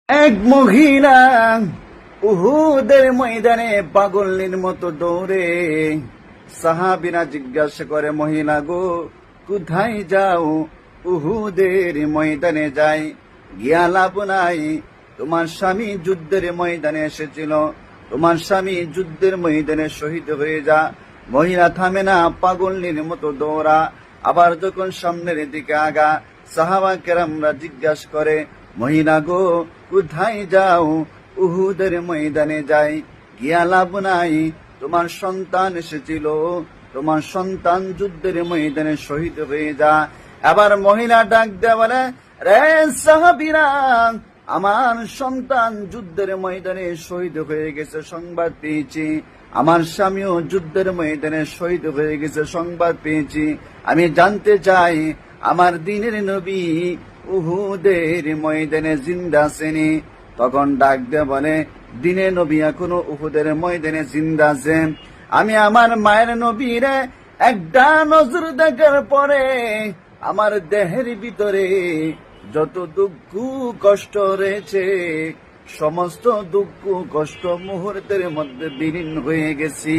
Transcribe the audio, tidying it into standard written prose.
এক মহিলা উহুদের ময়দানে পাগলের মতো দৌড়ে। সাহাবীরা জিজ্ঞাসা করে, মহিলা গো, কোথায় যাও? উহুদের ময়দানে যাই, গিয়া লাভ নাই। তোমার স্বামী যুদ্ধের ময়দানে এসেছিল, তোমার স্বামী যুদ্ধের ময়দানে শহীদ হয়ে যা। মহিলা থামে না, পাগলের মতো দৌড়া। আবার যখন সামনের দিকে আগা, সাহাবা কেরামরা জিজ্ঞাসা করে, মহিলা গো, কোথায় যাও? উহুদের ময়দানে যাই, গিয়া লাভ নাই। তোমার সন্তান এসেছিল, তোমার সন্তান যুদ্ধের ময়দানে শহীদ হয়ে যা। আবার মহিলা ডাক দেয়া বলে, রে সাহাবীরা, আমার সন্তান যুদ্ধের ময়দানে শহীদ হয়ে গেছে, সংবাদ পেয়েছি। আমার স্বামীও যুদ্ধের ময়দানে শহীদ হয়ে গেছে, সংবাদ পেয়েছি। আমি জানতে চাই, আমার দিনের নবী উহুদের ময়দানে জিন্দা আছেনি? তখন ডাক দিয়ে বলে, দিনে নবী এখনো উহুদের ময়দানে জিন্দা আছে। আমি আমার মায়ের নবীরে একটা নজর দেখার পরে আমার দেহের ভিতরে যত দুঃখ কষ্ট রয়েছে, সমস্ত দুঃখ কষ্ট মুহূর্তের মধ্যে বিলীন হয়ে গেছি।